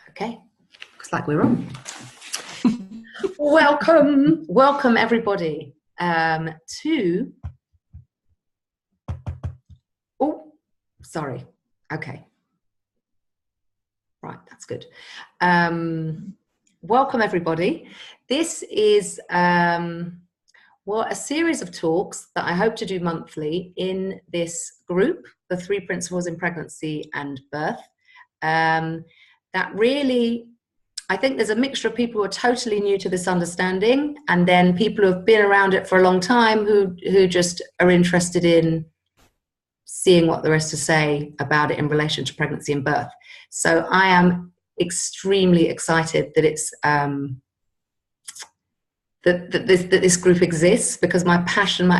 Okay, looks like we're on. Welcome everybody to, oh, sorry, okay. Right, that's good. Welcome everybody. This is, a series of talks that I hope to do monthly in this group, the 3 Principles in Pregnancy and Birth. That really, I think there's a mixture of people who are totally new to this understanding, and then people who have been around it for a long time who just are interested in seeing what there is to say about it in relation to pregnancy and birth. So I am extremely excited that it's that this group exists, because my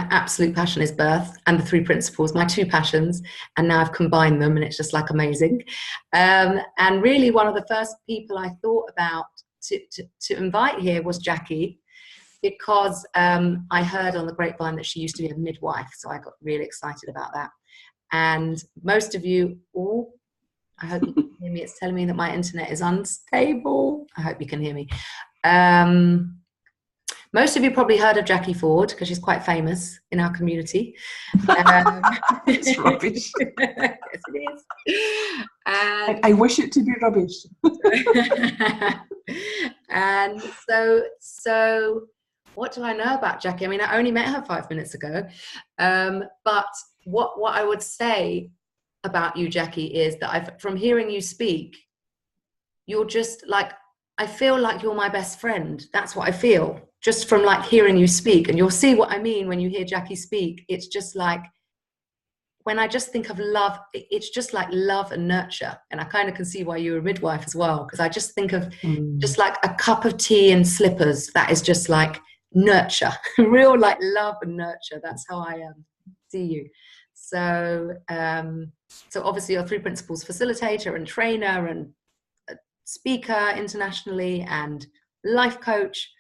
absolute passion is birth and the 3 principles, my 2 passions, and now I've combined them and it's just like amazing. And really one of the first people I thought about to invite here was Jacquie, because I heard on the grapevine that she used to be a midwife, so I got really excited about that. And most of you, I hope you can hear me, it's telling me that my internet is unstable. I hope you can hear me. Most of you probably heard of Jacquie Forde, because she's quite famous in our community. It's rubbish. Yes, it is. And I wish it to be rubbish. And so what do I know about Jacquie? I mean, I only met her 5 minutes ago. But what I would say about you, Jacquie, is that from hearing you speak, you're just like, I feel like you're my best friend. That's what I feel, just from like hearing you speak. And you'll see what I mean when you hear Jacquie speak. It's just like, when I just think of love, it's just like love and nurture. And I kind of can see why you're a midwife as well, because I just think of just like a cup of tea and slippers. That is just like nurture, real like love and nurture. That's how I see you. So, so obviously you're 3 principles facilitator and trainer and speaker internationally and life coach,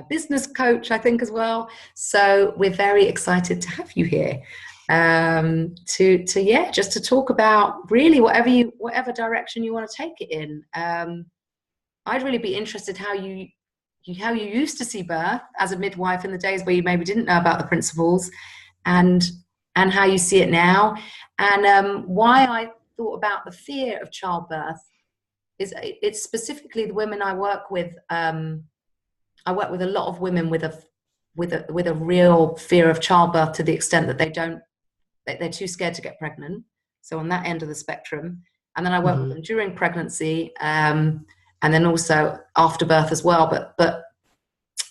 business coach, I think, as well. So we're very excited to have you here, just to talk about really whatever direction you want to take it in. I'd really be interested how you used to see birth as a midwife in the days where you maybe didn't know about the principles, and how you see it now, and why I thought about the fear of childbirth. It's specifically the women I work with. I work with a lot of women with a real fear of childbirth, to the extent that they're too scared to get pregnant. So on that end of the spectrum, and then I work with them during pregnancy, and then also after birth as well. But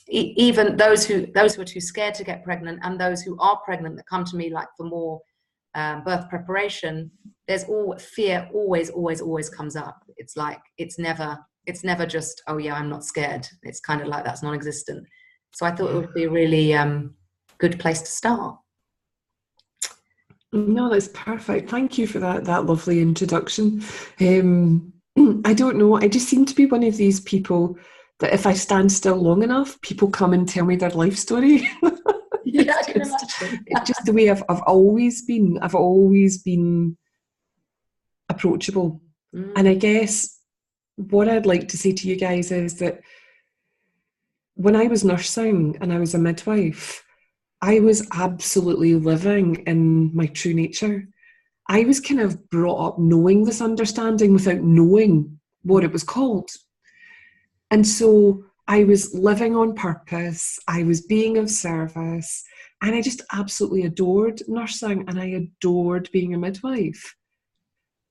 even those who are too scared to get pregnant, and those who are pregnant that come to me like for more birth preparation, there's fear always comes up. It's like it's never just, oh yeah, I'm not scared. It's kind of like that's non-existent. So I thought it would be a really good place to start. No, that's perfect. Thank you for that lovely introduction. I don't know, I just seem to be one of these people that if I stand still long enough, people come and tell me their life story. Yeah, it's just the way I've always been. I've always been approachable. And I guess what I'd like to say to you guys is that when I was nursing and I was a midwife, I was absolutely living in my true nature. I was kind of brought up knowing this understanding without knowing what it was called. And so I was living on purpose, I was being of service, and I just absolutely adored nursing, and I adored being a midwife.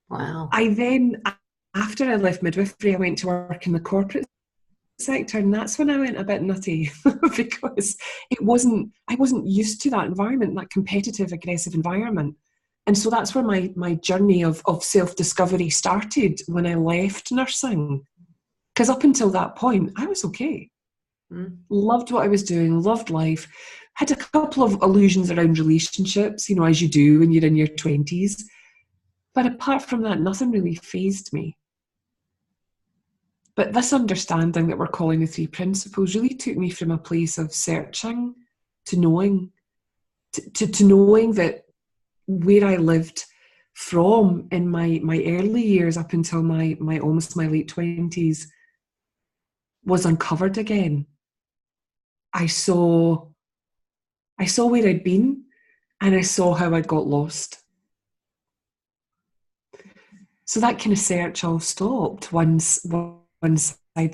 Wow. I then, after I left midwifery, I went to work in the corporate sector, and that's when I went a bit nutty because I wasn't used to that environment, that competitive, aggressive environment. And so that's where my journey of self-discovery started when I left nursing. Because up until that point, I was okay. Loved what I was doing, loved life, had a couple of illusions around relationships, as you do when you're in your 20s. But apart from that, nothing really fazed me. But this understanding that we're calling the 3 principles really took me from a place of searching to knowing, to knowing that where I lived, from in my early years up until my almost my late 20s was uncovered again. I saw where I'd been, and I saw how I'd got lost. So that kind of search all stopped once I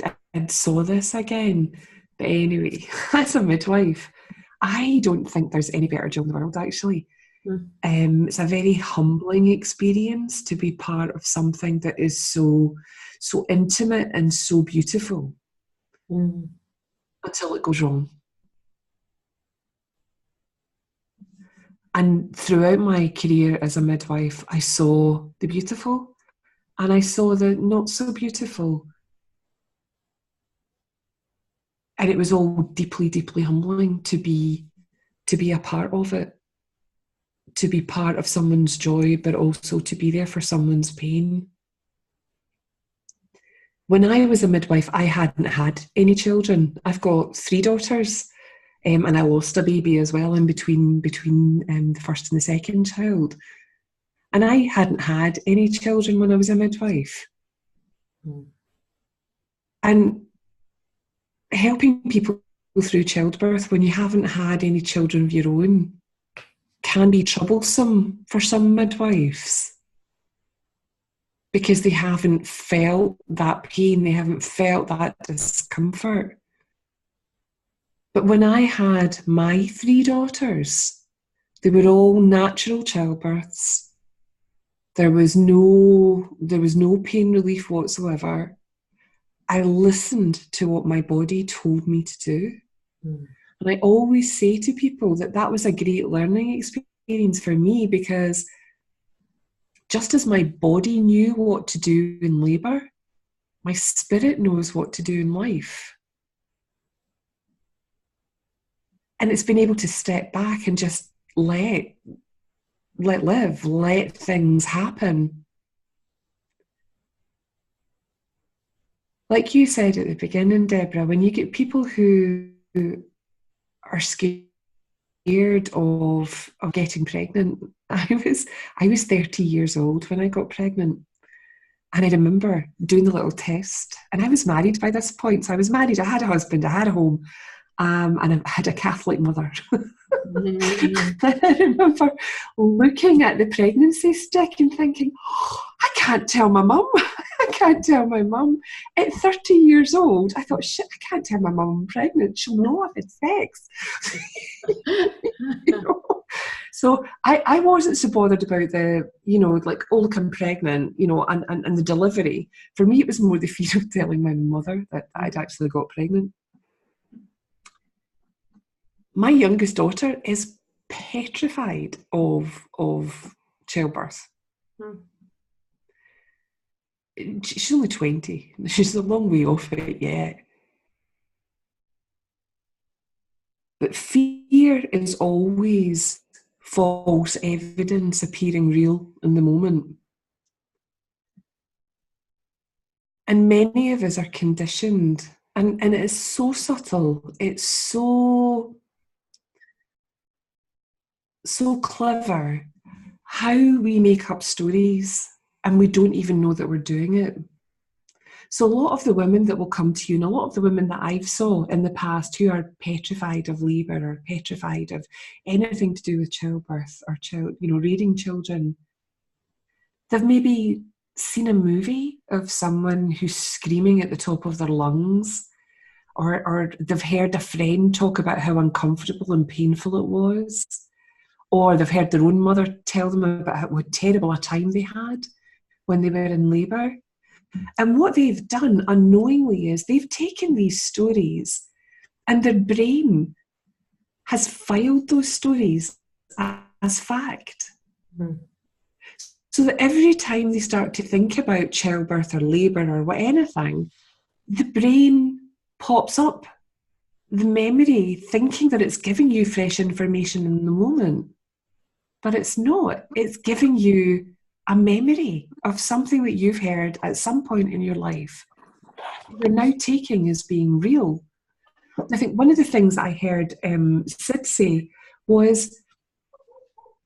saw this again. But anyway, as a midwife, I don't think there's any better job in the world, actually. It's a very humbling experience to be part of something that is so intimate and so beautiful until it goes wrong. And throughout my career as a midwife, I saw the beautiful and I saw the not so beautiful. And it was all deeply, deeply humbling to be a part of it, to be part of someone's joy, but also to be there for someone's pain. When I was a midwife, I hadn't had any children. I've got 3 daughters, and I lost a baby as well in between the first and the second child. And I hadn't had any children when I was a midwife. And helping people through childbirth when you haven't had any children of your own can be troublesome for some midwives, because they haven't felt that pain, they haven't felt that discomfort. But when I had my 3 daughters, they were all natural childbirths. There was no pain relief whatsoever. I listened to what my body told me to do. And I always say to people that was a great learning experience for me, because just as my body knew what to do in labour, my spirit knows what to do in life. And it's been able to step back and just let things happen. Like you said at the beginning, Deborah, when you get people who are scared of getting pregnant. I was 30 years old when I got pregnant. And I remember doing the little test. And I was married by this point. So I was married, I had a husband, I had a home, and I had a Catholic mother. I remember looking at the pregnancy stick and thinking, oh, I can't tell my mum. I can't tell my mum. At 30 years old, I thought, shit, I can't tell my mum I'm pregnant. She'll know I've had sex. You know? So I wasn't so bothered about the, like, oh, look, I'm pregnant, and the delivery. For me, it was more the fear of telling my mother that I'd actually got pregnant. My youngest daughter is petrified of childbirth. She's only 20. She's a long way off it yet. But fear is always false evidence appearing real in the moment. And many of us are conditioned, and it is so subtle. It's so clever how we make up stories and we don't even know that we're doing it. So a lot of the women that will come to you, and a lot of the women that I've saw in the past who are petrified of labour or petrified of anything to do with childbirth or rearing children, they've maybe seen a movie of someone who's screaming at the top of their lungs, or they've heard a friend talk about how uncomfortable and painful it was, or they've heard their own mother tell them about what terrible a time they had when they were in labour. And what they've done unknowingly is they've taken these stories and their brain has filed those stories as fact. So that every time they start to think about childbirth or labour or anything, the brain pops up the memory thinking that it's giving you fresh information in the moment. But it's not. It's giving you a memory of something that you've heard at some point in your life. You're now taking as being real. I think one of the things I heard Sid say was,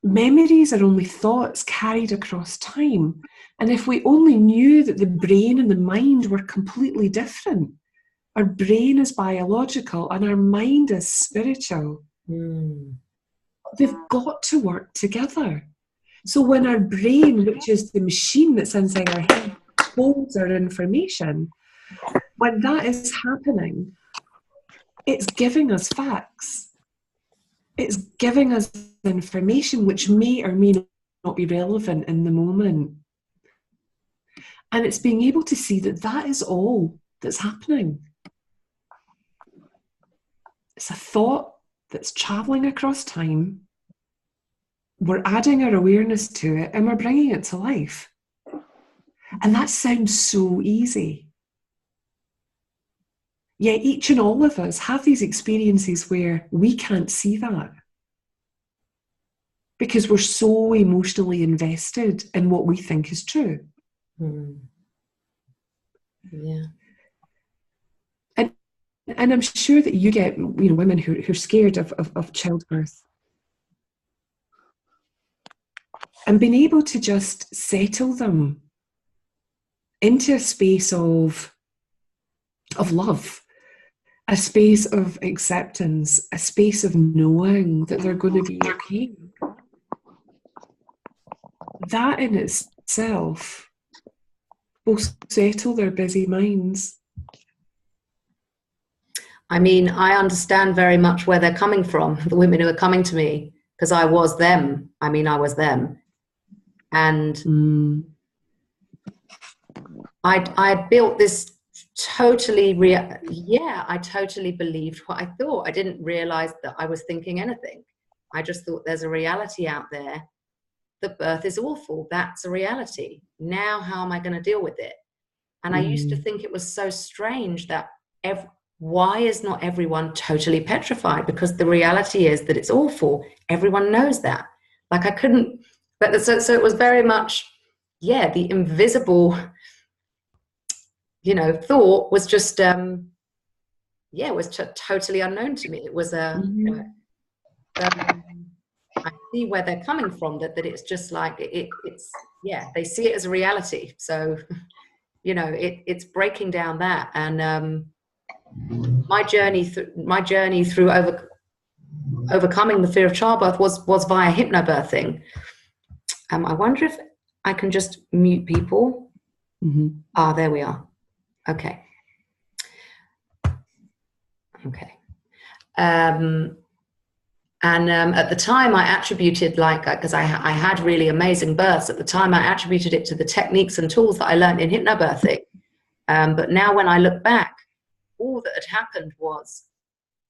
memories are only thoughts carried across time. And if we only knew that the brain and the mind were completely different, our brain is biological and our mind is spiritual. They've got to work together. So when our brain, which is the machine that's inside our head, holds our information, when that is happening, it's giving us facts. It's giving us information which may or may not be relevant in the moment. And it's being able to see that that is all that's happening. It's a thought that's traveling across time. We're adding our awareness to it and we're bringing it to life. And that sounds so easy. Yet each and all of us have these experiences where we can't see that because we're so emotionally invested in what we think is true. Yeah. And I'm sure that you get, women who are scared of childbirth. And being able to just settle them into a space of love, a space of acceptance, a space of knowing that they're going to be okay. That in itself will settle their busy minds. I mean, I understand very much where they're coming from, the women who are coming to me, because I was them. I mean, I was them. And I built this totally, I totally believed what I thought. I didn't realize that I was thinking anything. I just thought there's a reality out there that birth is awful. That's a reality. Now, how am I going to deal with it? And I used to think it was so strange that why is not everyone totally petrified? Because the reality is that it's awful. Everyone knows that. Like I couldn't, but so it was very much, the invisible, thought was just, was totally unknown to me. It was I see where they're coming from, that it's just like, it's they see it as a reality. So, it's breaking down that. And my journey through overcoming the fear of childbirth was via hypnobirthing. I wonder if I can just mute people. There we are. Okay. And at the time I attributed, because I had really amazing births, at the time I attributed it to the techniques and tools that I learned in hypnobirthing. But now when I look back, all that had happened was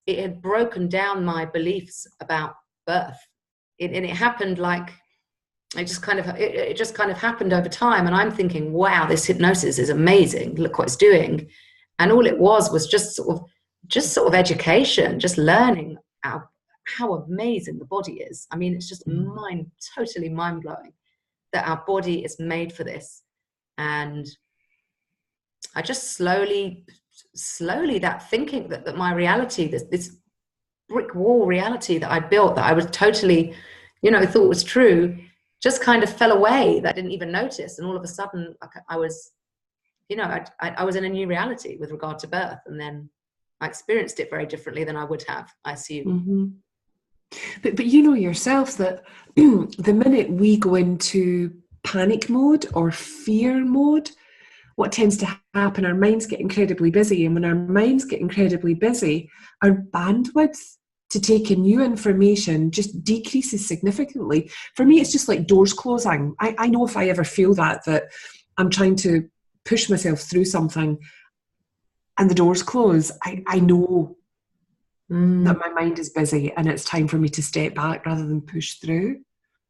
it had broken down my beliefs about birth. And it happened it just kind of happened over time. And I'm thinking, wow, this hypnosis is amazing. Look what it's doing. And all it was just sort of education, just learning how amazing the body is. I mean, it's just totally mind-blowing that our body is made for this. And I just slowly that thinking that my reality, this brick wall reality that I built, that I was totally, thought was true, just kind of fell away. That I didn't even notice. And all of a sudden I was, I was in a new reality with regard to birth. And then I experienced it very differently than I would have, I assume. But you know yourself that the minute we go into panic mode or fear mode, what tends to happen, our minds get incredibly busy. And when our minds get incredibly busy, our bandwidth to take in new information just decreases significantly. For me, it's just like doors closing. I know if I ever feel that I'm trying to push myself through something and the doors close, I know that my mind is busy and it's time for me to step back rather than push through.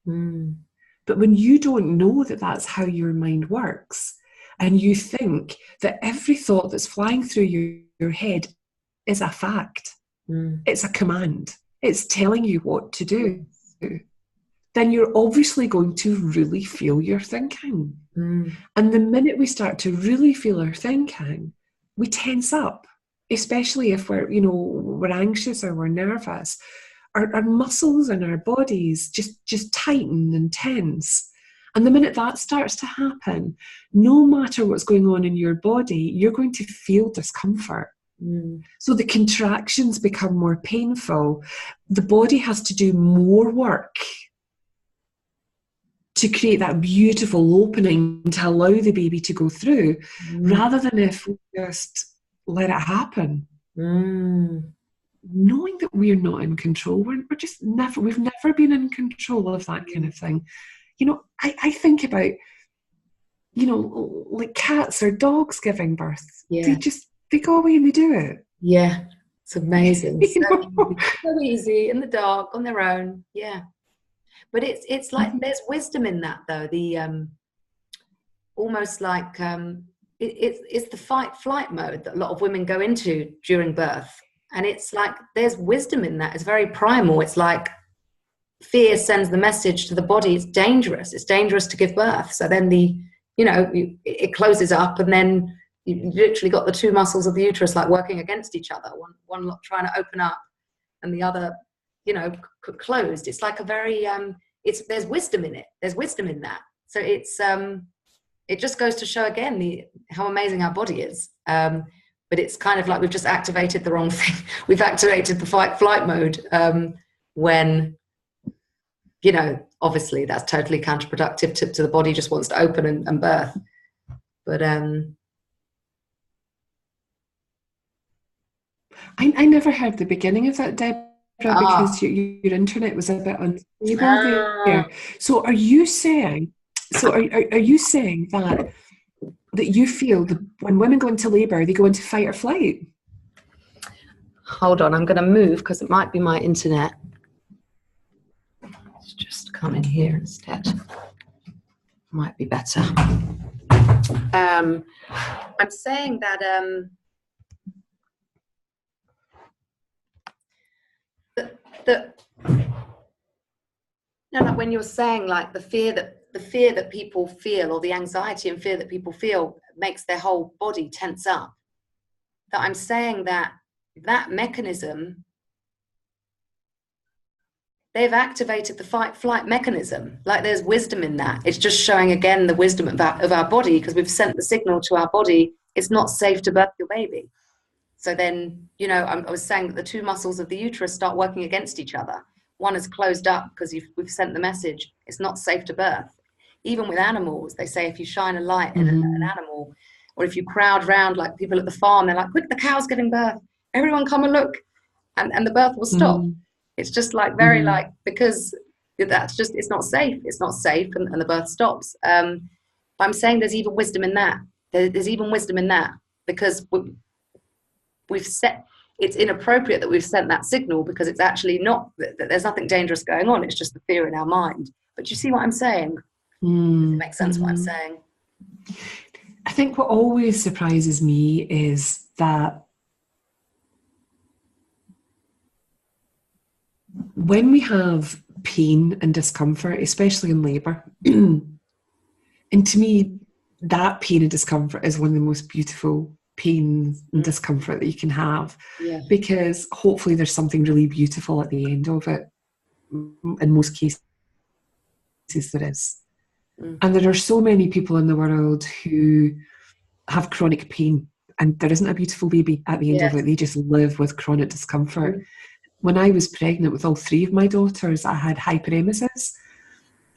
But when you don't know that that's how your mind works, and you think that every thought that's flying through your head is a fact, it's a command, it's telling you what to do, then you're obviously going to really feel your thinking. And the minute we start to really feel our thinking, we tense up, especially if we're anxious or we're nervous. our muscles in our bodies just tighten and tense. And the minute that starts to happen, no matter what's going on in your body, you're going to feel discomfort. So the contractions become more painful. The body has to do more work to create that beautiful opening to allow the baby to go through, rather than if we just let it happen. Knowing that we're not in control, we've never been in control of that kind of thing. You know, I think about, you know, like cats or dogs giving birth. Yeah. They go away and they do it. Yeah, it's amazing. So easy in the dark on their own. Yeah. But it's like there's wisdom in that, though. The almost like it's the fight-flight mode that a lot of women go into during birth, and it's like there's wisdom in that. It's very primal. It's like fear sends the message to the body. It's dangerous. It's dangerous to give birth. So then it closes up, and then you literally got the two muscles of the uterus like working against each other. One trying to open up, and the other, closed. It's like a very there's wisdom in it. There's wisdom in that. So it's it just goes to show again how amazing our body is. But it's kind of like we've just activated the wrong thing. We've activated the fight-flight mode when, obviously that's totally counterproductive to the body. Just wants to open and birth. But I never heard the beginning of that, Deborah, because your internet was a bit unstable there. So are you saying that you feel that when women go into labour, they go into fight or flight? Hold on, I'm going to move because it might be my internet. Let's just come in here instead. Might be better. I'm saying that like when you're saying like the fear that people feel, or the anxiety and fear that people feel makes their whole body tense up, that I'm saying that mechanism, they've activated the fight-flight mechanism. Like there's wisdom in that. It's just showing again the wisdom of our body, because we've sent the signal to our body, it's not safe to birth your baby. So then, I was saying that the two muscles of the uterus start working against each other. One is closed up because we've sent the message, it's not safe to birth. Even with animals, they say if you shine a light in an animal, or if you crowd round like people at the farm, they're like, quick, the cow's giving birth. Everyone come and look. And the birth will stop. It's just like very like, because that's just, it's not safe. It's not safe, and the birth stops. But I'm saying there's even wisdom in that. There's even wisdom in that, because we've set, it's inappropriate that we've sent that signal, because it's actually not, there's nothing dangerous going on. It's just the fear in our mind. But you see what I'm saying? Does it make sense what I'm saying? I think what always surprises me is that when we have pain and discomfort, especially in labour, and to me, that pain and discomfort is one of the most beautiful pain and discomfort that you can have, because hopefully there's something really beautiful at the end of it. In most cases there is. And there are so many people in the world who have chronic pain, and there isn't a beautiful baby at the end of it. They just live with chronic discomfort. When I was pregnant with all three of my daughters, I had hyperemesis,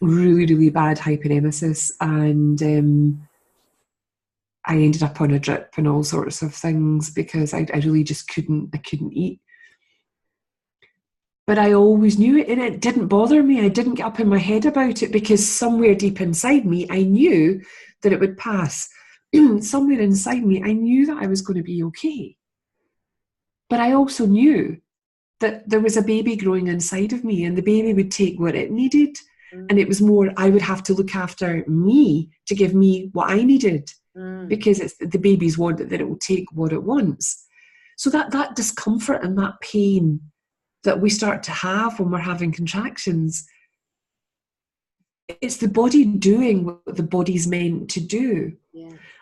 really, really bad hyperemesis, and I ended up on a drip and all sorts of things because I really just couldn't eat. But I always knew it, and it didn't bother me. I didn't get up in my head about it, because somewhere deep inside me, I knew that it would pass. Somewhere inside me, I knew that I was going to be okay. But I also knew that there was a baby growing inside of me, and the baby would take what it needed. And it was more, I would have to look after me to give me what I needed, because it's the baby's want that it will take what it wants. So that discomfort and that pain that we start to have when we're having contractions, it's the body doing what the body's meant to do.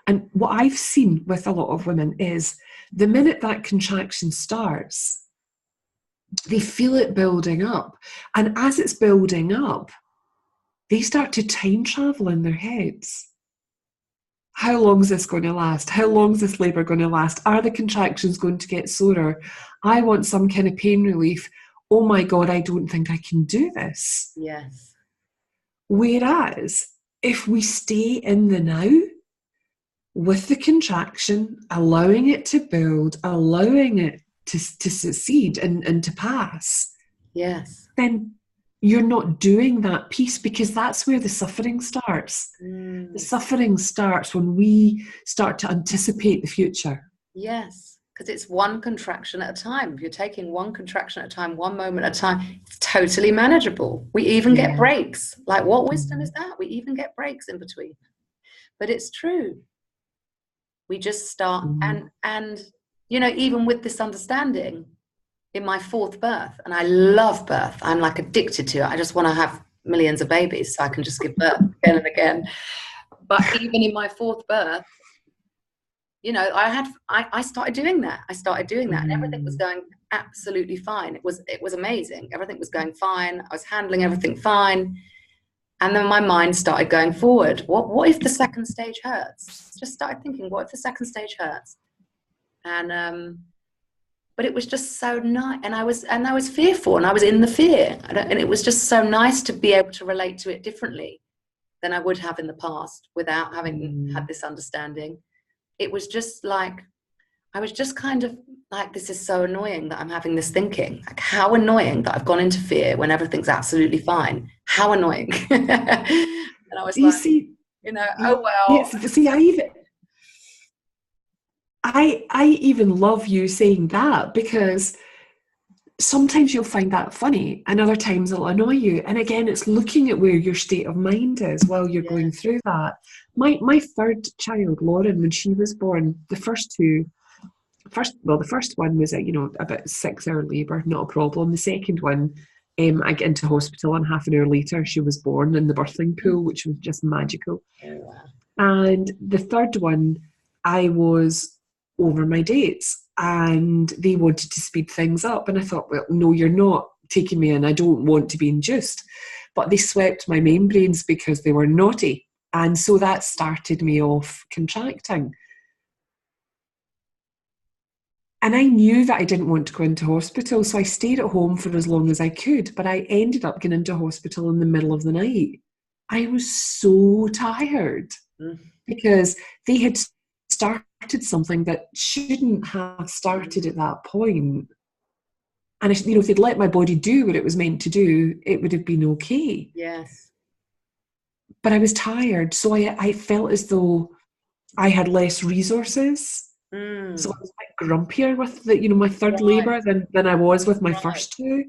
And what I've seen with a lot of women is the minute that contraction starts, they feel it building up. And as it's building up, they start to time travel in their heads. How long is this going to last? How long is this labour going to last? Are the contractions going to get sorer? I want some kind of pain relief. Oh my God, I don't think I can do this. Yes. Whereas if we stay in the now with the contraction, allowing it to build, allowing it to succeed and to pass, yes, then you're not doing that piece, because that's where the suffering starts. The suffering starts when we start to anticipate the future. Yes, because it's one contraction at a time. If you're taking one contraction at a time, one moment at a time, it's totally manageable. We even get breaks. Like, what wisdom is that? We even get breaks in between. But it's true. We just start, and you know, even with this understanding, in my fourth birth, and I love birth. I'm like addicted to it. I just want to have millions of babies so I can just give birth again and again. But even in my fourth birth, you know, I started doing that. And everything was going absolutely fine. It was amazing. Everything was going fine. I was handling everything fine. And then my mind started going forward. What if the second stage hurts? Just started thinking, what if the second stage hurts? And but it was just so nice, and I was fearful, and I was in the fear, and it was just so nice to be able to relate to it differently than I would have in the past without having had this understanding. It was just like, I was just kind of like, this is so annoying that I'm having this thinking. Like, how annoying that I've gone into fear when everything's absolutely fine. How annoying. And I was You like, see, you know, oh well. yes, see, I even love you saying that, because sometimes you'll find that funny and other times it'll annoy you. And again, it's looking at where your state of mind is while you're going through that. My third child, Lauren, when she was born, the first one was about 6-hour labour, not a problem. The second one, I get into hospital, and half an hour later she was born in the birthing pool, which was just magical. Oh, wow. And the third one, I was over my dates and they wanted to speed things up. And I thought, well, no, you're not taking me in. I don't want to be induced. But they swept my membranes because they were naughty. And so that started me off contracting. And I knew that I didn't want to go into hospital. So I stayed at home for as long as I could. But I ended up getting into hospital in the middle of the night. I was so tired because they had started something that shouldn't have started at that point. And if they'd let my body do what it was meant to do, it would have been okay. Yes. But I was tired, so I felt as though I had less resources. So I was a bit grumpier with my third labour than I was with my first two,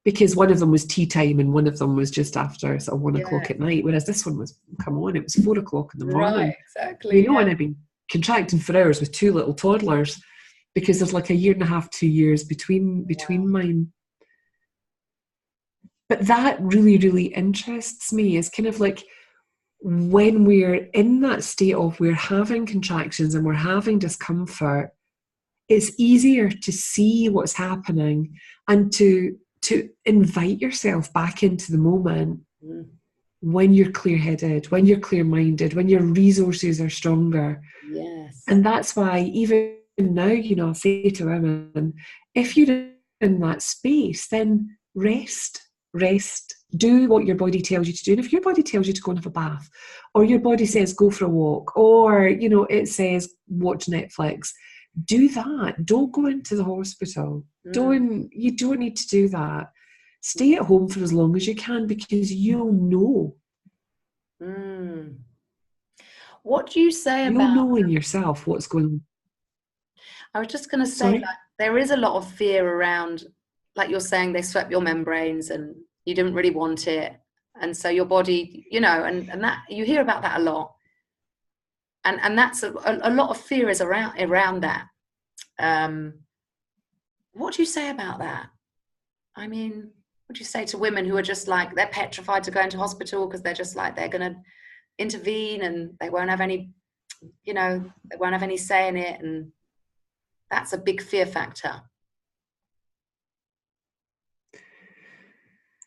because one of them was tea time and one of them was just after sort of 1 o'clock at night, whereas this one was, come on, it was 4 o'clock in the morning. Right, exactly. And I've been contracting for hours with two little toddlers, because there's like 1.5 to 2 years between mine. But that really, really interests me, is kind of like, when we're in that state of we're having contractions and we're having discomfort, it's easier to see what's happening and to invite yourself back into the moment when you're clear-headed, when you're clear-minded, when your resources are stronger. Yes. And that's why even now, I say to women, if you're in that space, then rest, do what your body tells you to do. And if your body tells you to go and have a bath, or your body says go for a walk, or it says watch Netflix, do that. Don't go into the hospital. You don't need to do that. Stay at home for as long as you can, because you'll know. What do you say You'll know in yourself what's going on. I was just going to say, like, there is a lot of fear around, like you're saying, they swept your membranes and you didn't really want it. And so your body, and that, you hear about that a lot. And that's a lot of fear is around that. What do you say about that? I mean, what do you say to women who are just like, they're petrified to go into hospital because they're just like, they're going to intervene and they won't have any, they won't have any say in it. And that's a big fear factor.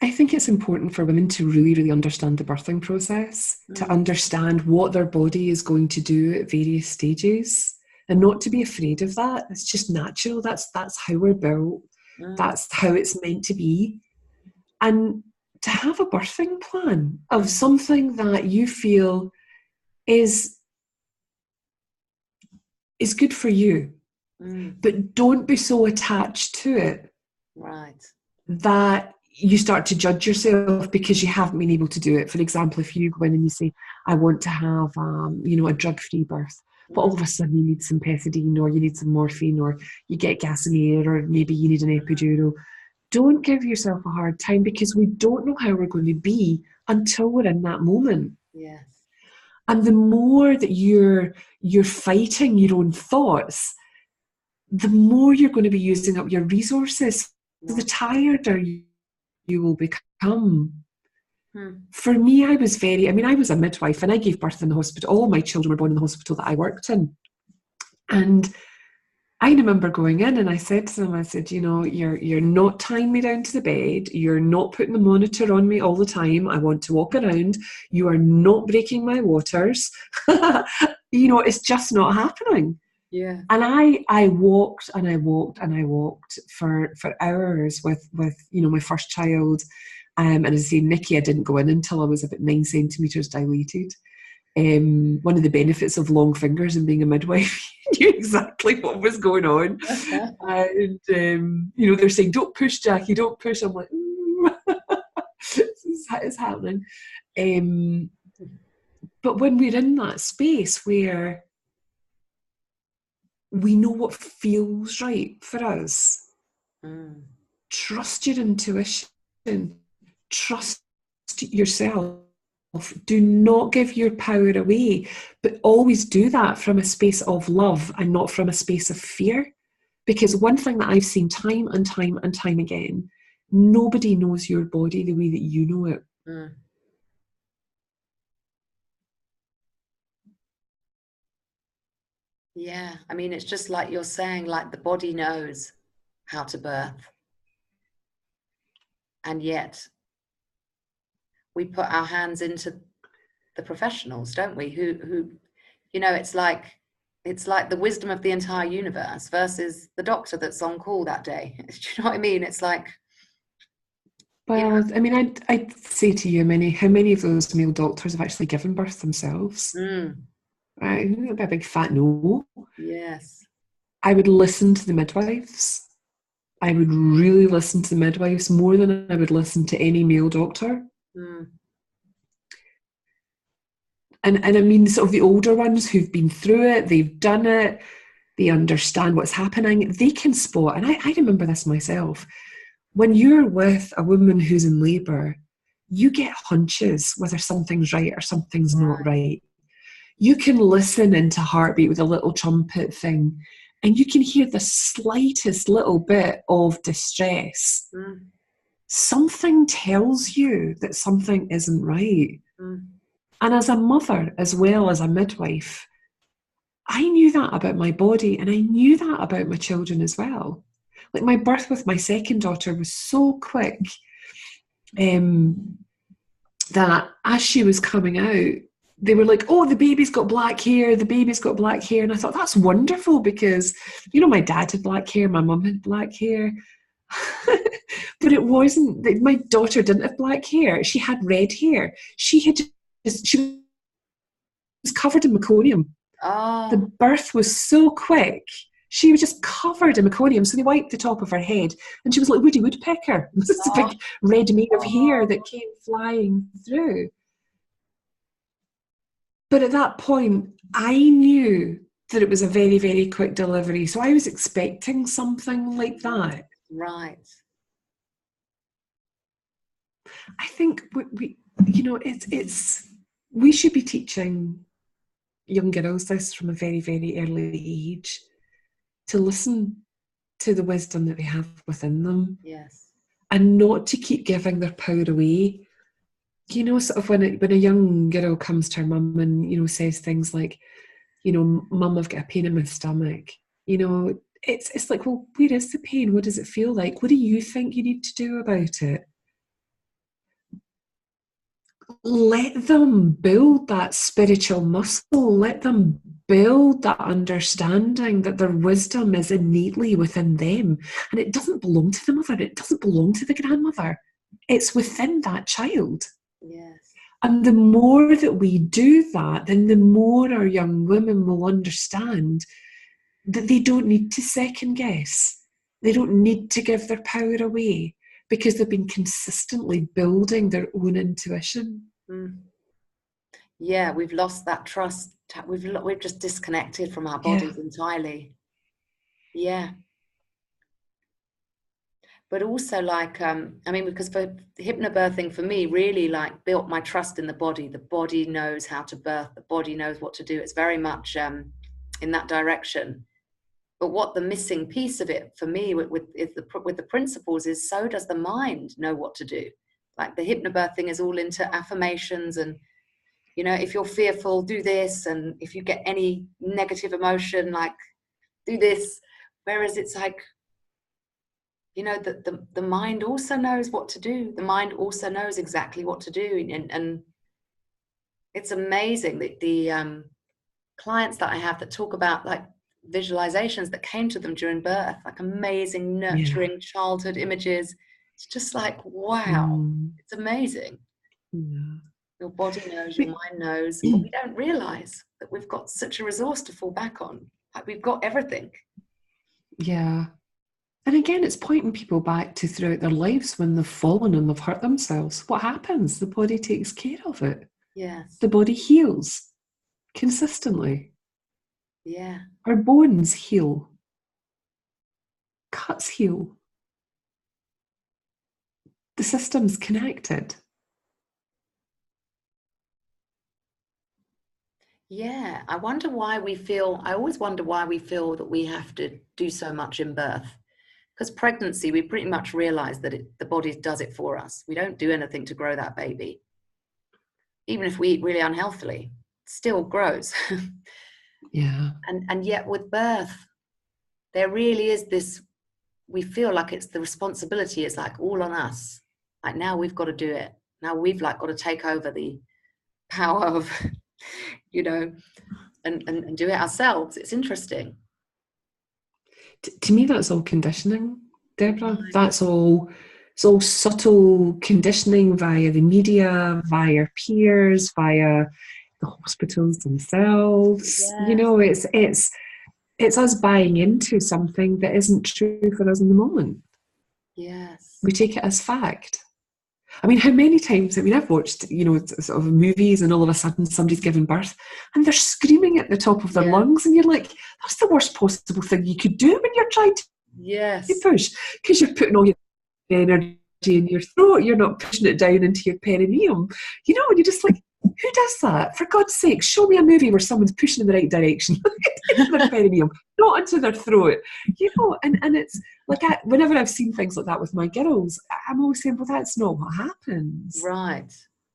I think it's important for women to really, really understand the birthing process, to understand what their body is going to do at various stages, and not to be afraid of that. It's just natural. That's how we're built. That's how it's meant to be. And to have a birthing plan of something that you feel is good for you, but don't be so attached to it, right, that you start to judge yourself because you haven't been able to do it. For example, if you go in and you say, I want to have, a drug-free birth, but all of a sudden you need some pethidine, or you need some morphine, or you get Gasimir, or maybe you need an epidural. Don't give yourself a hard time, because we don't know how we're going to be until we're in that moment. yes. And the more that you're fighting your own thoughts, the more you're going to be using up your resources. So the tireder you will become. For me, I was a midwife, and I gave birth in the hospital. All my children were born in the hospital that I worked in. And I remember going in and I said to them, I said, you're not tying me down to the bed. You're not putting the monitor on me all the time. I want to walk around. You are not breaking my waters. It's just not happening. Yeah. And I walked and I walked and I walked for hours with my first child. And as I say, Nikki, I didn't go in until I was about 9 centimetres dilated. One of the benefits of long fingers and being a midwife, you knew exactly what was going on. And, they're saying, don't push, Jackie, don't push. I'm like, it's happening. But when we're in that space where we know what feels right for us, trust your intuition, trust yourself. Do not give your power away, but always do that from a space of love and not from a space of fear. Because one thing that I've seen time and time and time again, nobody knows your body the way that you know it. Yeah, I mean, it's just like you're saying, like the body knows how to birth. And yet we put our hands into the professionals, don't we? Who it's like the wisdom of the entire universe versus the doctor that's on call that day. Do you know what I mean? It's like, well, I mean, I'd say to you, how many of those male doctors have actually given birth themselves? Right, a big fat no. Yes. I would listen to the midwives. I would really listen to the midwives more than I would listen to any male doctor. And I mean, sort of the older ones who've been through it, they've done it, they understand what's happening, they can spot. And I remember this myself. When you're with a woman who's in labour, you get hunches whether something's right or something's not right. You can listen into heartbeat with a little trumpet thing, and you can hear the slightest little bit of distress. Something tells you that something isn't right. And as a mother, as well as a midwife, I knew that about my body, and I knew that about my children as well. Like, my birth with my second daughter was so quick that as she was coming out, they were like, oh, the baby's got black hair, the baby's got black hair. And I thought, that's wonderful, because, my dad had black hair, my mum had black hair. But it wasn't, my daughter didn't have black hair. She had red hair. She was covered in meconium. The birth was so quick. She was just covered in meconium. So they wiped the top of her head, and she was like Woody Woodpecker. It was just a big red mane of hair that came flying through. But at that point, I knew that it was a very, very quick delivery. So I was expecting something like that. Right. I think we should be teaching young girls this from a very, very early age, to listen to the wisdom that they have within them. Yes. And not to keep giving their power away. Sort of when a young girl comes to her mum and, says things like, Mum, I've got a pain in my stomach. It's like, well, where is the pain? What does it feel like? What do you think you need to do about it? let them build that spiritual muscle. Let them build that understanding that their wisdom is innately within them. And it doesn't belong to the mother. It doesn't belong to the grandmother. It's within that child. Yes. And the more that we do that, then the more our young women will understand that they don't need to second guess. They don't need to give their power away because they've been consistently building their own intuition. Yeah, we've lost that trust. We've just disconnected from our bodies entirely. Yeah. But also, like, I mean, because for hypnobirthing for me really like built my trust in the body. The body knows how to birth. The body knows what to do. It's very much in that direction. But what the missing piece of it for me with the principles is, so does the mind know what to do. Like the hypnobirthing is all into affirmations and, you know, if you're fearful, do this. And if you get any negative emotion, like, do this. Whereas it's like, you know, the mind also knows what to do. The mind also knows exactly what to do. And it's amazing that the clients that I have that talk about like visualizations that came to them during birth, like amazing nurturing childhood images. It's just like, wow, it's amazing. Your body knows, your mind knows, but we don't realize that we've got such a resource to fall back on. Like we've got everything. Yeah. And again, it's pointing people back to throughout their lives when they've fallen and they've hurt themselves. What happens? The body takes care of it. Yes. The body heals consistently. Yeah. Our bones heal. Cuts heal. The system's connected. Yeah. I always wonder why we feel that we have to do so much in birth. Because pregnancy, we pretty much realize that the body does it for us. We don't do anything to grow that baby. Even if we eat really unhealthily, it still grows. Yeah. And yet with birth, there really is this, we feel like it's the responsibility is like all on us. Like now we've got to do it. Now we've like got to take over the power of, you know, and do it ourselves. It's interesting. To me, that's all conditioning, Deborah. It's all subtle conditioning via the media, via peers, via the hospitals themselves. Yes. You know, it's us buying into something that isn't true for us in the moment. Yes. We take it as fact. I mean, how many times, I've watched, you know, sort of movies and all of a sudden somebody's giving birth and they're screaming at the top of their lungs and you're like, that's the worst possible thing you could do when you're trying to push, because you're putting all your energy in your throat, you're not pushing it down into your perineum, you know, and you're just like, who does that? For God's sake, show me a movie where someone's pushing in the right direction into their perineum, not into their throat, you know. And it's like, whenever I've seen things like that with my girls, I'm always saying, well, that's not what happens. Right.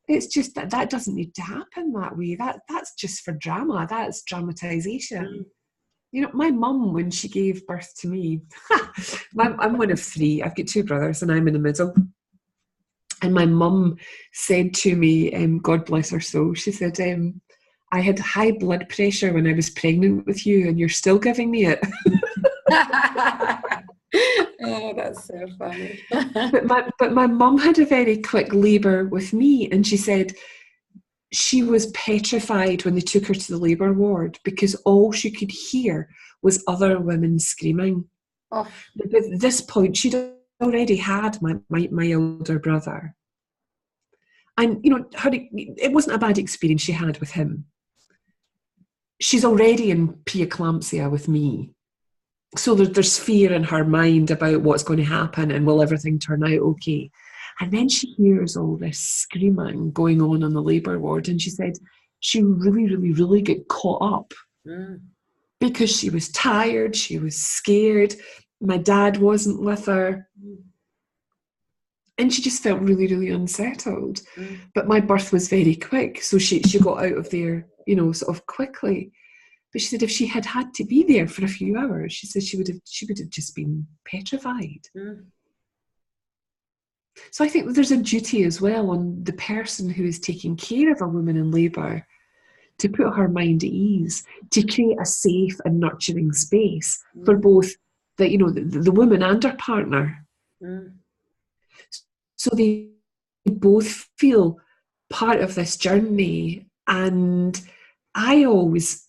It's just that doesn't need to happen that way. That's just for drama. That's dramatization. You know, my mum, when she gave birth to me, I'm one of three. I've got two brothers and I'm in the middle. And my mum said to me, God bless her soul, she said, I had high blood pressure when I was pregnant with you and you're still giving me it. Oh, that's so funny. but my mum had a very quick labour with me, and she said she was petrified when they took her to the labour ward because all she could hear was other women screaming. Oh. At this point, she'd already had my elder brother. And, you know, it wasn't a bad experience she had with him. She's already in preeclampsia with me. So there's fear in her mind about what's going to happen and will everything turn out okay. And then she hears all this screaming going on the labour ward. And she said she really, really, really got caught up because she was tired, she was scared, my dad wasn't with her. And she just felt really, really unsettled. But my birth was very quick. So she got out of there, you know, sort of quickly. But she said if she had had to be there for a few hours, she said she would have just been petrified. So I think there's a duty as well on the person who is taking care of a woman in labour to put her mind at ease, to create a safe and nurturing space for both the woman and her partner. So they both feel part of this journey. And I always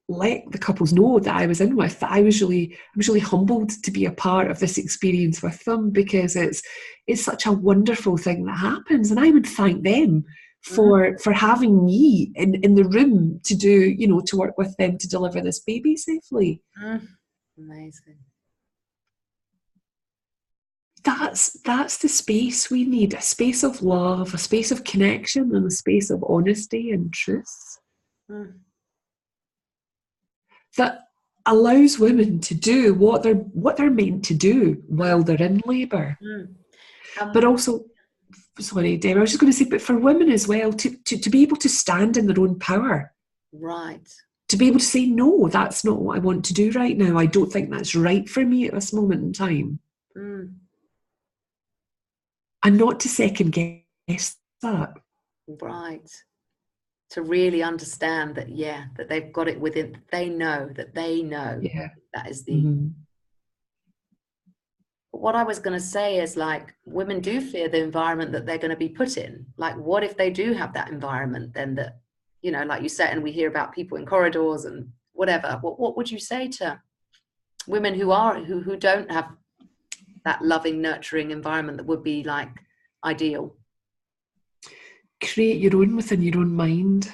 let the couples know that I was in with, that I was really humbled to be a part of this experience with them, because it's such a wonderful thing that happens. And I would thank them for having me in the room to do, to work with them to deliver this baby safely. Amazing. That's the space we need, a space of love, a space of connection, and a space of honesty and truth that allows women to do what they're meant to do while they're in labour. But also, sorry, Deborah, I was just going to say, but for women as well, to be able to stand in their own power. Right. To be able to say, no, that's not what I want to do right now. I don't think that's right for me at this moment in time. And not to second guess that. Right. To really understand that, that they've got it within, they know. Yeah. That is the... What I was going to say is, like, women do fear the environment that they're going to be put in. Like, what if they do have that environment then that, like you said, and we hear about people in corridors and whatever. What would you say to women who don't have that loving, nurturing environment that would be, like, ideal? Create your own within your own mind.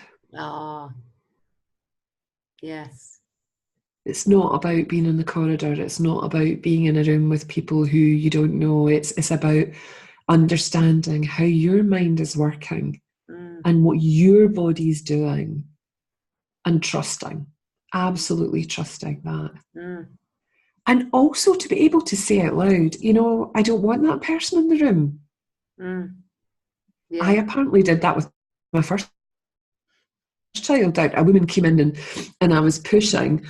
Yes. It's not about being in the corridor. It's not about being in a room with people who you don't know. It's about understanding how your mind is working and what your body's doing, and trusting, absolutely trusting that. And also to be able to say out loud, I don't want that person in the room. Yeah. I apparently did that with my first child. A woman came in and I was pushing,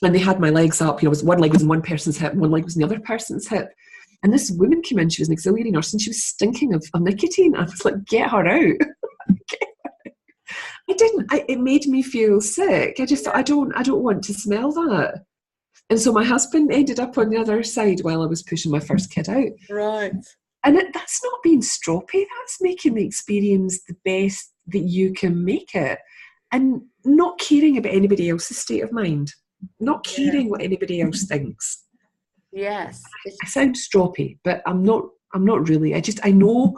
and they had my legs up. One leg was in one person's hip, and one leg was in the other person's hip. And this woman came in, she was an auxiliary nurse, and she was stinking of nicotine. I was like, get her out. I didn't. It made me feel sick. I just thought, I don't want to smell that. And so my husband ended up on the other side while I was pushing my first kid out. Right. And that's not being stroppy. That's making the experience the best that you can make it. And not caring about anybody else's state of mind. Not caring what anybody else thinks. Yes. I sound stroppy, but I'm not really. I know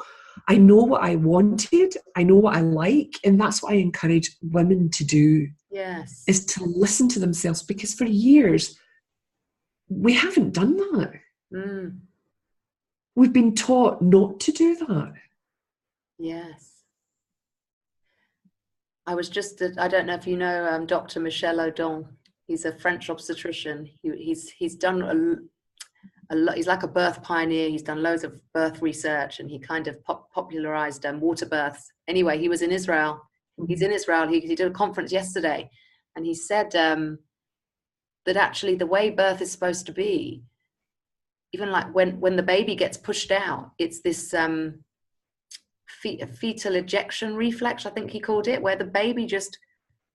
what I wanted. I know what I like. And that's what I encourage women to do. Yes. Is to listen to themselves, because for years we haven't done that. We've been taught not to do that. Yes. I was just, I don't know if you know Dr. Michel Audin. He's a French obstetrician. He's done a lot. He's like a birth pioneer. He's done loads of birth research, and he kind of popularized water births. Anyway, he was in Israel. He's in Israel. He did a conference yesterday, and he said that actually the way birth is supposed to be, even like when the baby gets pushed out, it's this fetal ejection reflex, I think he called it, where the baby just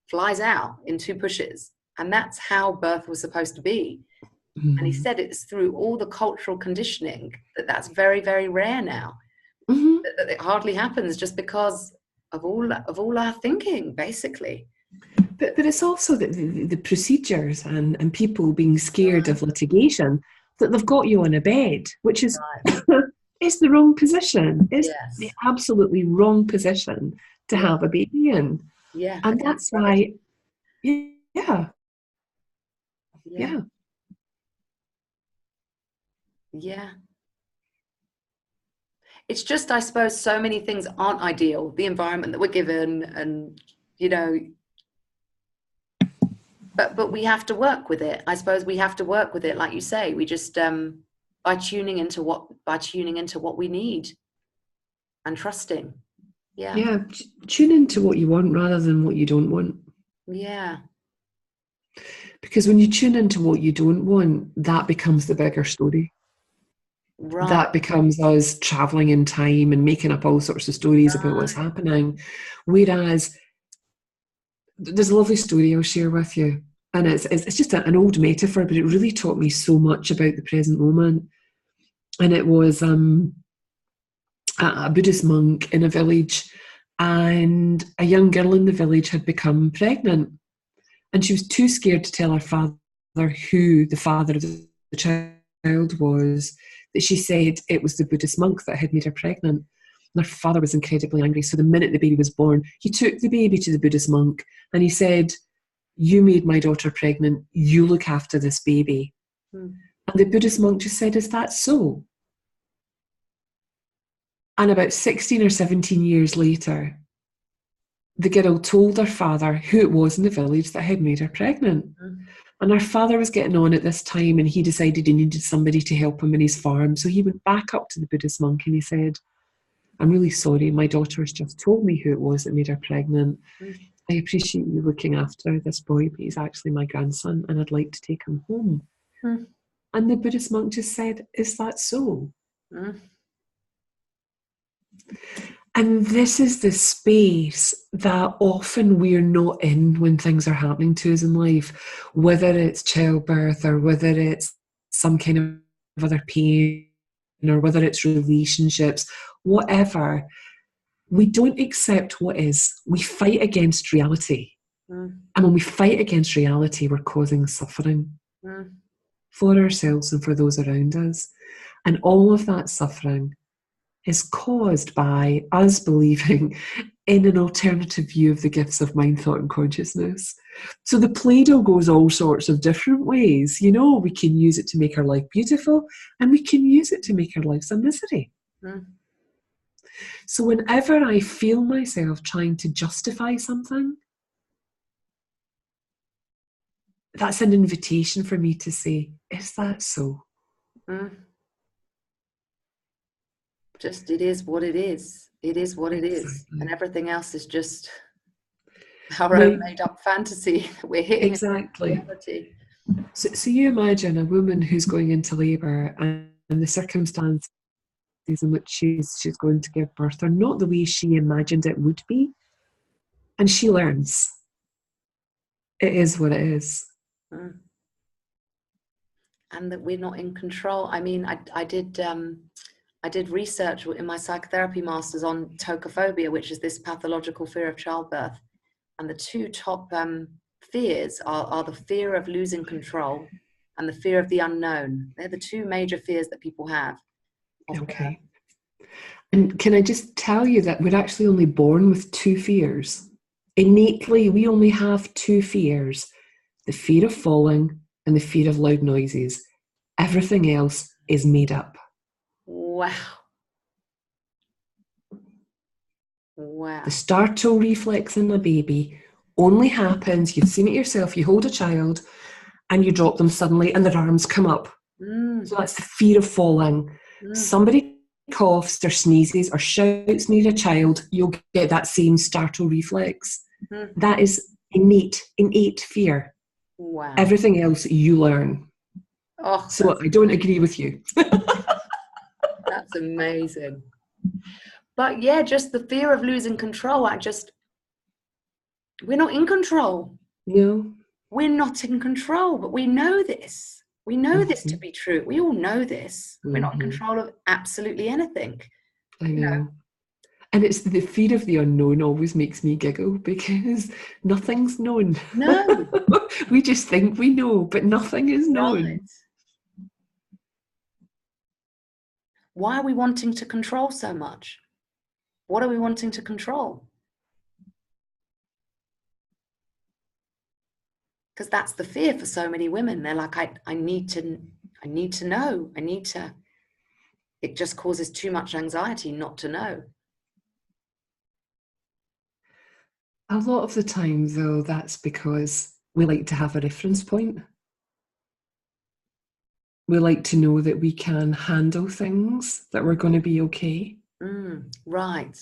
flies out in 2 pushes. And that's how birth was supposed to be. And he said it's through all the cultural conditioning that's very, very rare now. That it hardly happens, just because of all our thinking, basically. But it's also the procedures and people being scared of litigation, that they've got you on a bed, which is it's the wrong position. It's the absolutely wrong position to have a baby in. Yeah. And that's why, Yeah. It's just, I suppose, so many things aren't ideal. The environment that we're given, and but we have to work with it. I suppose we have to work with it, like you say. We just by tuning into what we need and trusting. Tune into what you want rather than what you don't want. Because when you tune into what you don't want, that becomes the bigger story. Right. that becomes us traveling in time and making up all sorts of stories about what's happening. Whereas there's a lovely story I'll share with you. And it's just an old metaphor, but it really taught me so much about the present moment. And it was a Buddhist monk in a village, and a young girl in the village had become pregnant. And she was too scared to tell her father who the father of the child was, that she said it was the Buddhist monk that had made her pregnant. And her father was incredibly angry. So the minute the baby was born, he took the baby to the Buddhist monk and he said, "You made my daughter pregnant. You look after this baby." And the Buddhist monk just said, "Is that so?" And about 16 or 17 years later, the girl told her father who it was in the village that had made her pregnant. And her father was getting on at this time, and he decided he needed somebody to help him in his farm. So he went back up to the Buddhist monk and he said, "I'm really sorry, my daughter has just told me who it was that made her pregnant. I appreciate you looking after this boy, but he's actually my grandson and I'd like to take him home." And the Buddhist monk just said, "Is that so?" And this is the space that often we're not in when things are happening to us in life, whether it's childbirth or whether it's some kind of other pain or whether it's relationships, whatever. We don't accept what is. We fight against reality. And when we fight against reality, we're causing suffering for ourselves and for those around us. And all of that suffering is caused by us believing in an alternative view of the gifts of mind, thought, and consciousness. So the Play-Doh goes all sorts of different ways. You know, we can use it to make our life beautiful, and we can use it to make our lives a misery. So whenever I feel myself trying to justify something, that's an invitation for me to say, "Is that so?" Just, it is what it is. It is what it is. And everything else is just our own made-up fantasy that we're hitting reality. So you imagine a woman who's going into labour, and the circumstances in which she's going to give birth are not the way she imagined it would be. And she learns. It is what it is. And that we're not in control. I mean, I did research in my psychotherapy masters on tocophobia, which is this pathological fear of childbirth. And the two top fears are the fear of losing control and the fear of the unknown. They're the two major fears that people have. Okay. And can I just tell you that we're actually only born with two fears? Innately, we only have two fears: the fear of falling and the fear of loud noises. Everything else is made up. Wow. The startle reflex in a baby only happens, you've seen it yourself, you hold a child and you drop them suddenly and their arms come up. So that's the fear of falling. Somebody coughs or sneezes or shouts near a child, you'll get that same startle reflex. That is innate fear. Wow. Everything else you learn. So I don't agree with you. That's amazing. But yeah, just the fear of losing control. We're not in control. No. We're not in control, but we know this. We know this to be true. We all know this. We're not in control of absolutely anything. I know. And it's the fear of the unknown always makes me giggle, because nothing's known. No. We just think we know, but nothing is known. Right. Why are we wanting to control so much? What are we wanting to control? Because that's the fear for so many women. They're like, I need to know. It just causes too much anxiety not to know. A lot of the time, though, that's because we like to have a reference point. We like to know that we can handle things, that we're going to be okay. Right.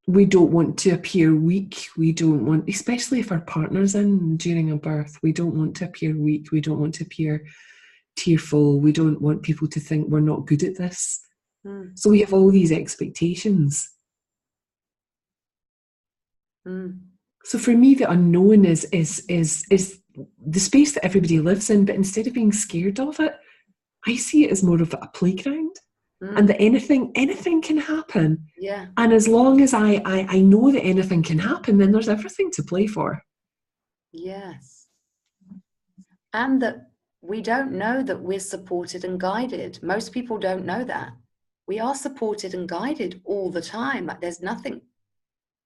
We don't want to appear weak. We don't want, especially if our partner's in during a birth, we don't want to appear weak. We don't want to appear tearful. We don't want people to think we're not good at this. So we have all these expectations. So for me, the unknown is the space that everybody lives in, but instead of being scared of it, I see it as more of a playground, and that anything can happen. Yeah. And as long as I know that anything can happen, then there's everything to play for. Yes. And that we don't know that we're supported and guided. Most people don't know that. We are supported and guided all the time. Like there's nothing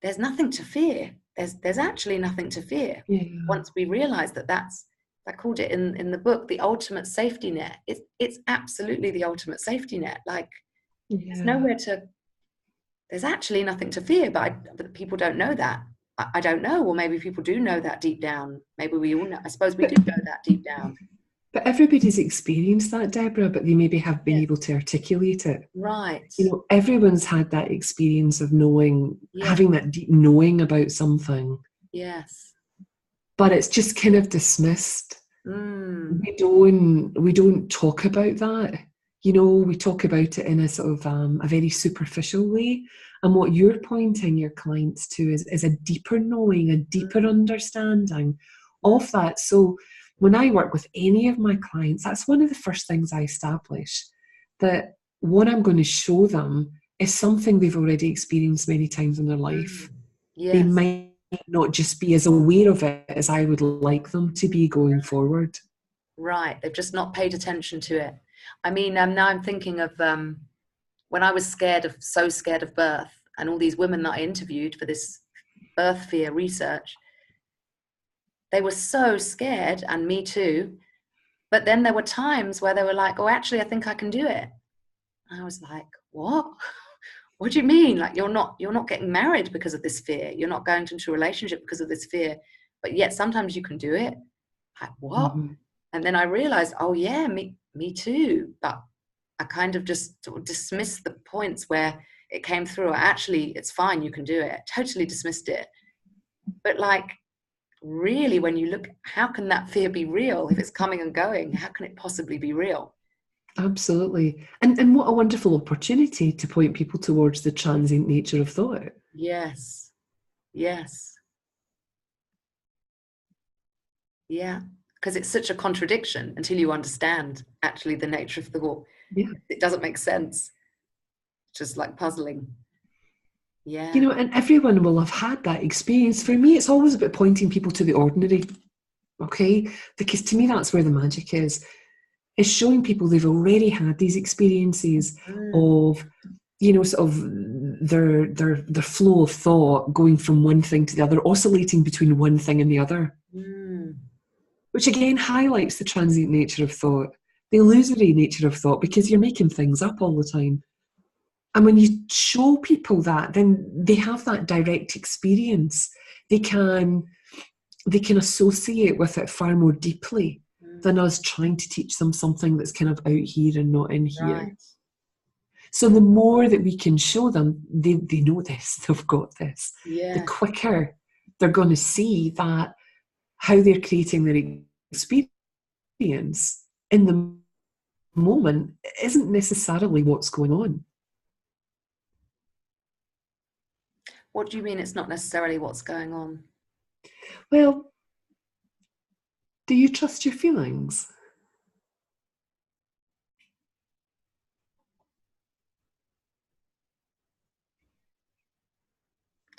to fear. There's actually nothing to fear. Yeah. Once we realize I called it in the book, the ultimate safety net. It's absolutely the ultimate safety net. Like there's actually nothing to fear, but people don't know that. I don't know, or maybe people do know that deep down. Maybe we all know. I suppose we do know that deep down. But everybody's experienced that, Deborah, but they maybe have been able to articulate it. Right. You know, everyone's had that experience of knowing, having that deep knowing about something. Yes. But it's just kind of dismissed. We don't talk about that. You know, we talk about it in a sort of a very superficial way. And what you're pointing your clients to is a deeper knowing, a deeper understanding of that. So when I work with any of my clients, that's one of the first things I establish, that what I'm going to show them is something they've already experienced many times in their life. Yes. They might not just be as aware of it as I would like them to be going forward. Right. They've just not paid attention to it. I mean, now I'm thinking of when I was so scared of birth, and all these women that I interviewed for this birth fear research, they were so scared, and me too. But then there were times where they were like, oh, actually, I think I can do it. And I was like, what? What do you mean? Like, you're not getting married because of this fear. You're not going into a relationship because of this fear. But yet sometimes you can do it. Like, what? And then I realized, oh yeah, me too. But I kind of just sort of dismissed the points where it came through. Actually, it's fine, you can do it. Totally dismissed it. But like, really, when you look, how can that fear be real? If it's coming and going, how can it possibly be real? Absolutely. And what a wonderful opportunity to point people towards the transient nature of thought. Yes. Yes. Yeah. Because it's such a contradiction until you understand actually the nature of thought. Yeah. It doesn't make sense. Just like puzzling. Yeah. You know, and everyone will have had that experience. For me, it's always about pointing people to the ordinary. Okay? Because to me, that's where the magic is showing people they've already had these experiences of, you know, sort of their flow of thought going from one thing to the other, oscillating between one thing and the other. Which again highlights the transient nature of thought, the illusory nature of thought, because you're making things up all the time. And when you show people that, then they have that direct experience. They can associate with it far more deeply than us trying to teach them something that's kind of out here and not in here. Right. So the more that we can show them, they know this, they've got this. Yeah. The quicker they're going to see that how they're creating their experience in the moment isn't necessarily what's going on. What do you mean it's not necessarily what's going on? Well, do you trust your feelings?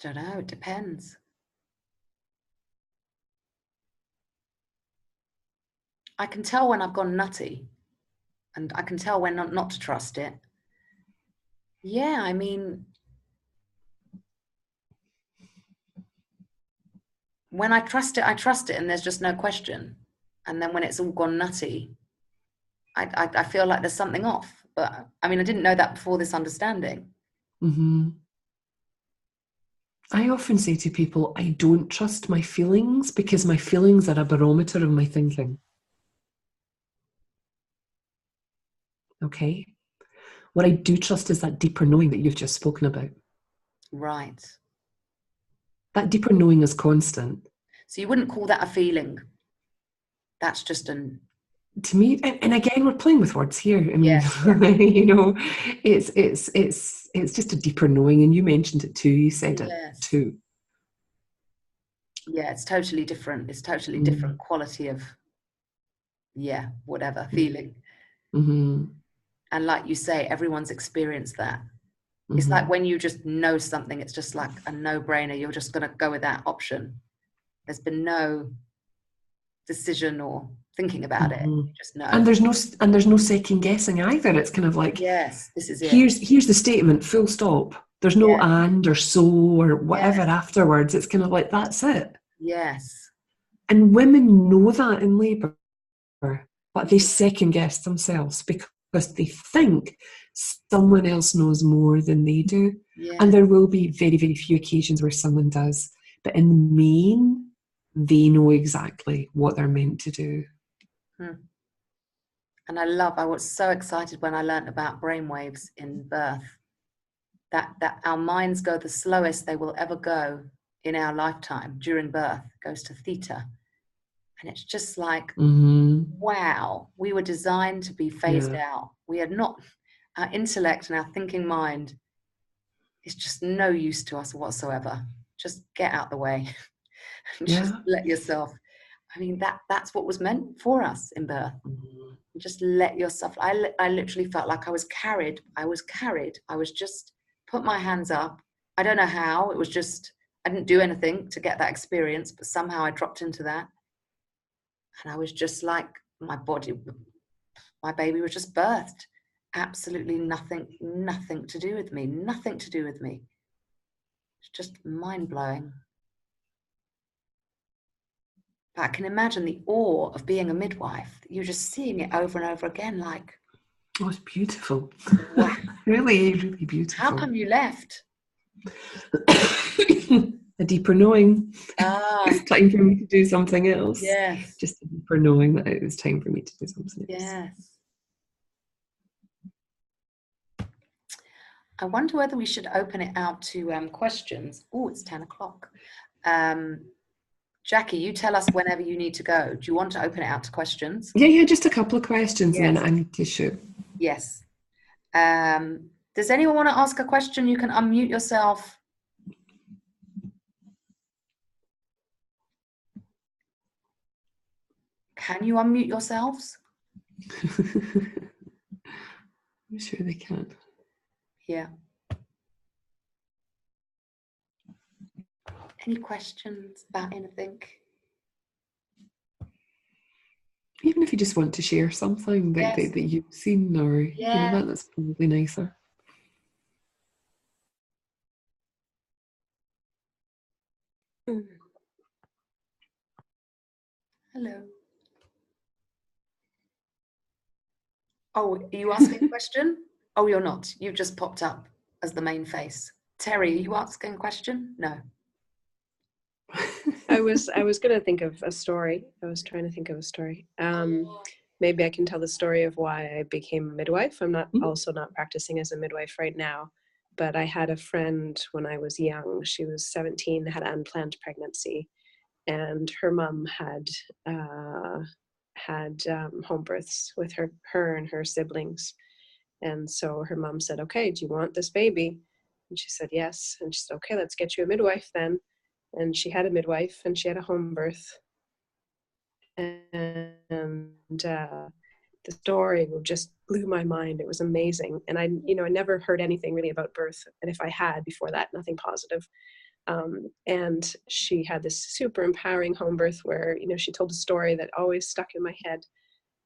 Don't know, it depends. I can tell when I've gone nutty, and I can tell when not to trust it. Yeah, I mean, when I trust it, and there's just no question. And then when it's all gone nutty, I feel like there's something off. But I mean, I didn't know that before this understanding. I often say to people, I don't trust my feelings because my feelings are a barometer of my thinking. Okay? What I do trust is that deeper knowing that you've just spoken about. Right. That deeper knowing is constant. So you wouldn't call that a feeling. That's just to me, and again, we're playing with words here. I mean, Yes, you know, it's just a deeper knowing. And you mentioned it too. You said it yes. too. Yeah, it's totally different. It's totally Mm. different quality of, yeah, whatever Mm. feeling. Mm-hmm. And like you say, everyone's experienced that. It's like Mm-hmm. when you just know something, it's just like a no-brainer. You're just going to go with that option. There's been no decision or thinking about it. Mm-hmm. You just know. And there's no second guessing either. It's kind of like, Yes, this is it. here's the statement, full stop. There's no Yeah, and or so or whatever yeah, afterwards. It's kind of like, that's it. yes. And women know that in labour, but they second guess themselves because they think someone else knows more than they do. And Yeah. there will be very, very few occasions where someone does. But in the main, they know exactly what they're meant to do. Hmm. And I was so excited when I learned about brainwaves in birth, that our minds go the slowest they will ever go in our lifetime during birth, goes to theta. And it's just like, Mm-hmm. wow, we were designed to be phased Yeah. out. We are not, our intellect and our thinking mind is just no use to us whatsoever. Just get out the way and just Yeah. let yourself. I mean, that's what was meant for us in birth. Mm-hmm. Just let yourself. I literally felt like I was carried. I was just put my hands up. I don't know how. It was just, I didn't do anything to get that experience, but somehow I dropped into that. And I was just like, my body, my baby was just birthed. Absolutely nothing to do with me. Nothing to do with me. It's just mind blowing. But I can imagine the awe of being a midwife. You're just seeing it over and over again, like, Oh, it's beautiful. wow, Really, really how beautiful. come you left? A deeper knowing. Ah, It's time for me to do something else. yes, Just a deeper knowing that it was time for me to do something else. yes. I wonder whether we should open it out to questions. Oh, it's 10 o'clock. Jacquie, you tell us whenever you need to go. Do you want to open it out to questions? Yeah, just a couple of questions and Yes. then I need to shoot. Yes. Does anyone want to ask a question? You can unmute yourself. Can you unmute yourselves? I'm sure they can. Yeah. Any questions about anything? Even if you just want to share something that, Yes. that you've seen or, Yeah. that's probably nicer. Hello. Oh, are you asking a question? Oh, you're not. You've just popped up as the main face. Terry, are you asking a question? No. I was going to think of a story. I was trying to think of a story. Maybe I can tell the story of why I became a midwife. I'm also not practicing as a midwife right now, but I had a friend when I was young. She was 17, had unplanned pregnancy, and her mom had home births with her and her siblings. And so her mom said, "Okay, do you want this baby?" And she said, "Yes." And she said, "Okay, let's get you a midwife then." And she had a midwife and she had a home birth. And the story just blew my mind. It was amazing. And I never heard anything really about birth. And if I had before that, nothing positive. And she had this super empowering home birth where, she told a story that always stuck in my head.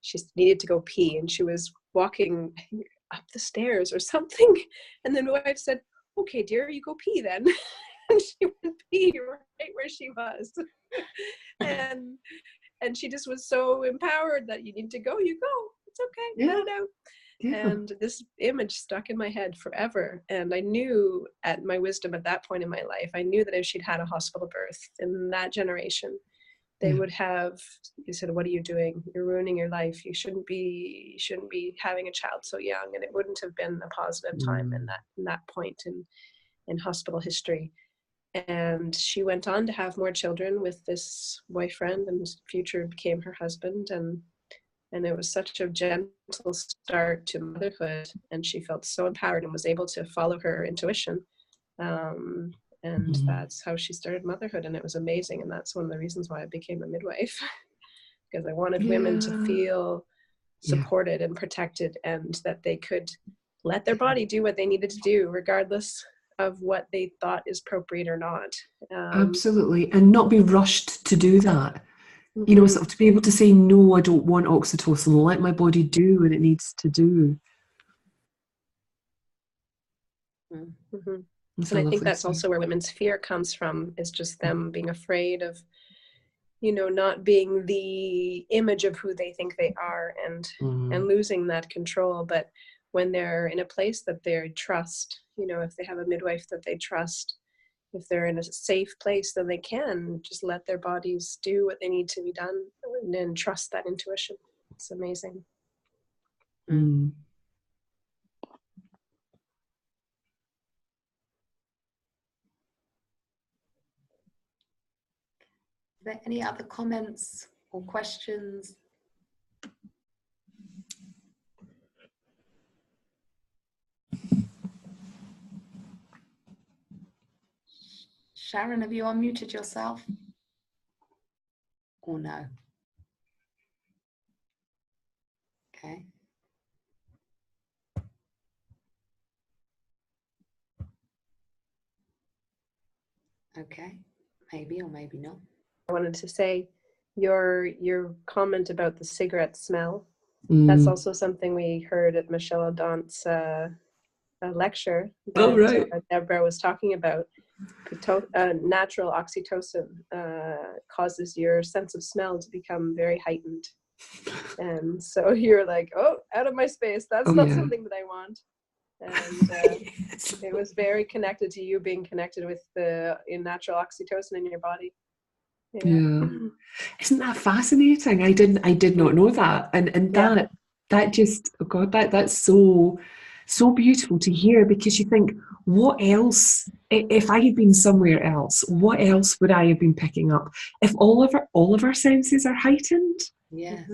She needed to go pee and she was walking, I think, up the stairs or something. And then my wife said, "Okay, dear, you go pee then." And she went pee right where she was. and she just was so empowered that you need to go, you go. It's okay, let it out. Yeah. And this image stuck in my head forever. And I knew at my wisdom at that point in my life, I knew that if she'd had a hospital birth in that generation, they would have, you said, "What are you doing? You're ruining your life. You shouldn't be having a child so young." And it wouldn't have been a positive time in that point in hospital history. And she went on to have more children with this boyfriend, and future became her husband. And And it was such a gentle start to motherhood, and she felt so empowered and was able to follow her intuition. And that's how she started motherhood, and it was amazing. And that's one of the reasons why I became a midwife, because I wanted women to feel supported and protected, and that they could let their body do what they needed to do, regardless of what they thought is appropriate or not. Absolutely. And not be rushed to do that. You know, sort of to be able to say, no, I don't want oxytocin, let my body do what it needs to do. And I think that's also where women's fear comes from, is just them being afraid of, you know, not being the image of who they think they are, and losing that control. But when they're in a place that they trust, you know, if they have a midwife that they trust, if they're in a safe place, then they can just let their bodies do what they need to be done, and trust that intuition. It's amazing. Are there any other comments or questions? Sharon, have you unmuted yourself? Or no? Okay. Okay, maybe or maybe not. I wanted to say your comment about the cigarette smell. That's also something we heard at Michelle O'Donnell's lecture that Deborah was talking about. Natural oxytocin causes your sense of smell to become very heightened. And so you're like, oh, out of my space. That's not something that I want. And it was very connected to you being connected with the natural oxytocin in your body. Isn't that fascinating? I did not know that. And that just, oh God, that's so beautiful to hear, because you think, what else, if I had been somewhere else, what else would I have been picking up if all of our senses are heightened? Yeah.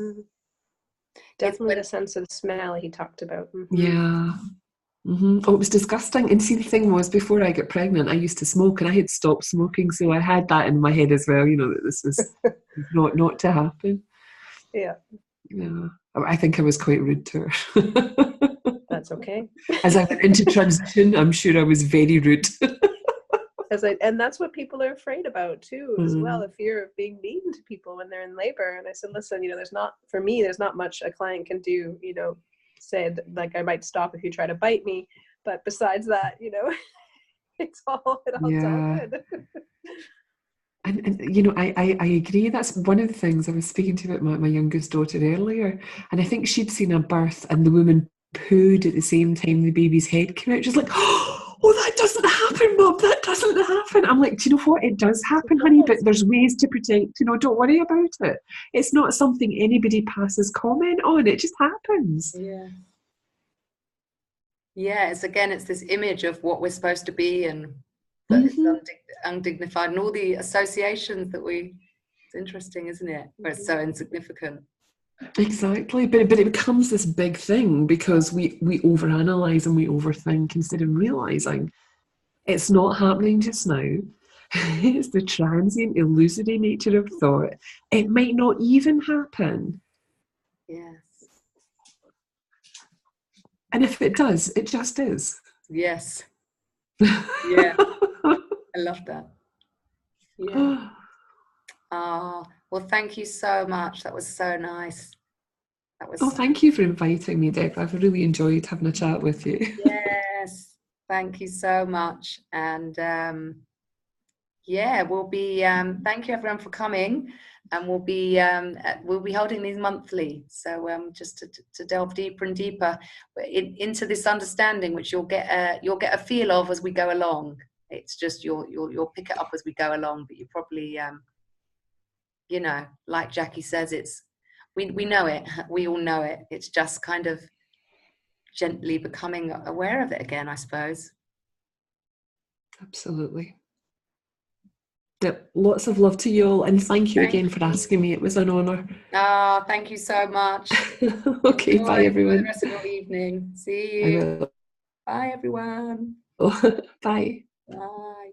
Definitely the sense of smell he talked about. Oh, it was disgusting. And see, the thing was, before I got pregnant, I used to smoke, and I had stopped smoking, so I had that in my head as well, you know, that this was not to happen. Yeah. I think I was quite rude to her. That's okay. As I went into transition, I'm sure I was very rude. And that's what people are afraid about too, as well, the fear of being mean to people when they're in labor. And I said, listen, you know, there's not much a client can do, you know, said, like, I might stop if you try to bite me, but besides that, you know, it's all good. And you know, I agree. That's one of the things I was speaking to about my youngest daughter earlier, and I think she'd seen a birth and the woman pooed at the same time the baby's head came out. She's like, oh, that doesn't happen, Mum, that doesn't happen. I'm like, do you know what? It does happen, honey, but there's ways to protect, you know, don't worry about it. It's not something anybody passes comment on. It just happens. Yeah, it's this image of what we're supposed to be, and that it's undignified, and all the associations that it's interesting, isn't it? Where it's so insignificant. Exactly, but it becomes this big thing because we overanalyze and we overthink instead of realizing it's not happening just now. It's the transient, illusory nature of thought. It might not even happen. Yes. And if it does, it just is. Yes. Yeah. I love that. Yeah. Well, thank you so much. That was so nice. Thank you for inviting me, Deb. I've really enjoyed having a chat with you. Yes. Thank you so much. And we'll be thank you everyone for coming, and we'll be holding these monthly, so just to delve deeper and deeper into this understanding, which you'll get a feel of as we go along. It's just you'll pick it up as we go along, but you probably you know, like Jackie says, we know it, we all know it. It's just kind of gently becoming aware of it again, I suppose. Absolutely. Yep. Lots of love to you all, and thank you again for asking me. It was an honour. Ah, thank you so much. Okay, bye Enjoy everyone. the rest of your evening. See I you. will. Bye everyone. Bye. Bye.